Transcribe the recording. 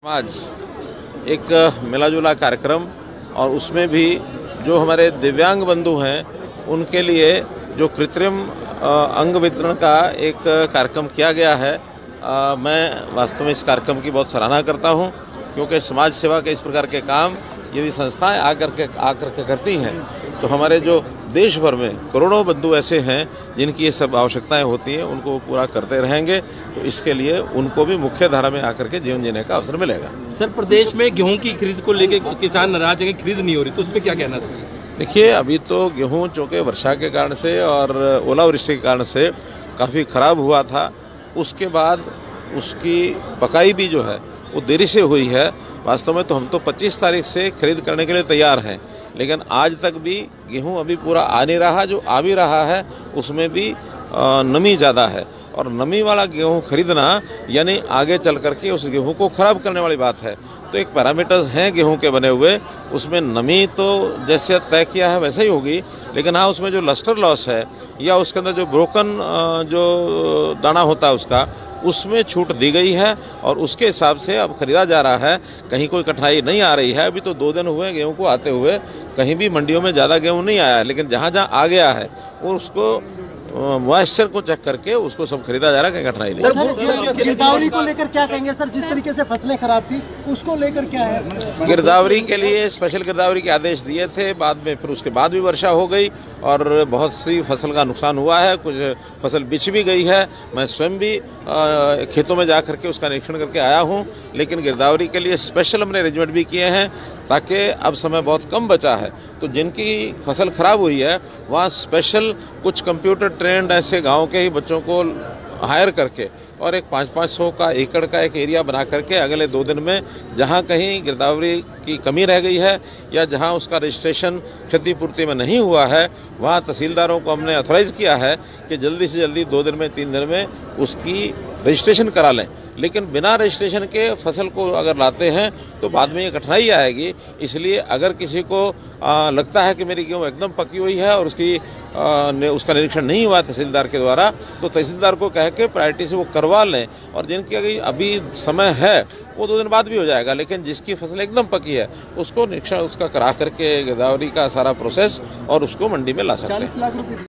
समाज एक मिला-जुला कार्यक्रम और उसमें भी जो हमारे दिव्यांग बंधु हैं उनके लिए जो कृत्रिम अंग वितरण का एक कार्यक्रम किया गया है। मैं वास्तव में इस कार्यक्रम की बहुत सराहना करता हूं, क्योंकि समाज सेवा के इस प्रकार के काम यदि संस्थाएं आकर के करती हैं तो हमारे जो देश भर में करोड़ों बंधु ऐसे हैं जिनकी ये सब आवश्यकताएं होती हैं, उनको पूरा करते रहेंगे। तो इसके लिए उनको भी मुख्य धारा में आकर के जीवन जीने का अवसर मिलेगा। सर, प्रदेश में गेहूं की खरीद को लेकर किसान नाराज है कि खरीद नहीं हो रही, तो उस पर क्या कहना सर? देखिए, अभी तो गेहूं चूँकि वर्षा के कारण से और ओलावृष्टि के कारण से काफ़ी खराब हुआ था, उसके बाद उसकी पकाई भी जो है वो देरी से हुई है। वास्तव में तो हम तो 25 तारीख से खरीद करने के लिए तैयार हैं, लेकिन आज तक भी गेहूं अभी पूरा आ नहीं रहा। जो आ भी रहा है उसमें भी नमी ज़्यादा है, और नमी वाला गेहूं खरीदना यानी आगे चल करके उस गेहूं को खराब करने वाली बात है। तो एक पैरामीटर्स हैं गेहूं के बने हुए, उसमें नमी तो जैसे तय किया है वैसे ही होगी, लेकिन हाँ उसमें जो लस्टर लॉस है या उसके अंदर जो ब्रोकन जो दाना होता है उसमें छूट दी गई है, और उसके हिसाब से अब खरीदा जा रहा है। कहीं कोई कठिनाई नहीं आ रही है। अभी तो 2 दिन हुए गेहूं को आते हुए, कहीं भी मंडियों में ज़्यादा गेहूं नहीं आया है, लेकिन जहाँ जहाँ आ गया है वो उसको मॉइस्चर को चेक करके उसको सब खरीदा जा रहा है, कहीं कठिनाई नहीं। गिरदावरी को लेकर क्या कहेंगे सर? जिस तरीके से फसलें खराब थी उसको लेकर क्या है? गिरदावरी के लिए स्पेशल गिरदावरी के आदेश दिए थे, बाद में फिर उसके बाद भी वर्षा हो गई और बहुत सी फसल का नुकसान हुआ है, कुछ फसल बिछ भी गई है। मैं स्वयं भी खेतों में जा करके उसका निरीक्षण करके आया हूं, लेकिन गिरदावरी के लिए स्पेशल हमने अरेंजमेंट भी किए हैं, ताकि अब समय बहुत कम बचा है तो जिनकी फसल खराब हुई है वहाँ स्पेशल कुछ कंप्यूटर ट्रेंड ऐसे गांव के ही बच्चों को हायर करके और एक 500-500 का एकड़ का एक एरिया बना करके अगले 2 दिन में जहां कहीं गिरदावरी की कमी रह गई है या जहां उसका रजिस्ट्रेशन क्षतिपूर्ति में नहीं हुआ है, वहां तहसीलदारों को हमने ऑथराइज किया है कि जल्दी से जल्दी 2 दिन में 3 दिन में उसकी रजिस्ट्रेशन करा लें। लेकिन बिना रजिस्ट्रेशन के फसल को अगर लाते हैं तो बाद में ये कठिनाई आएगी। इसलिए अगर किसी को लगता है कि मेरी गेहूँ एकदम पकी हुई है और उसका निरीक्षण नहीं हुआ तहसीलदार के द्वारा, तो तहसीलदार को कह के प्रायोरिटी से वो करवा लें, और जिनकी अभी समय है वो 2 दिन बाद भी हो जाएगा। लेकिन जिसकी फसल एकदम पकी है उसको निरीक्षण उसका करा करके गिरदावरी का सारा प्रोसेस और उसको मंडी में ला सकते हैं।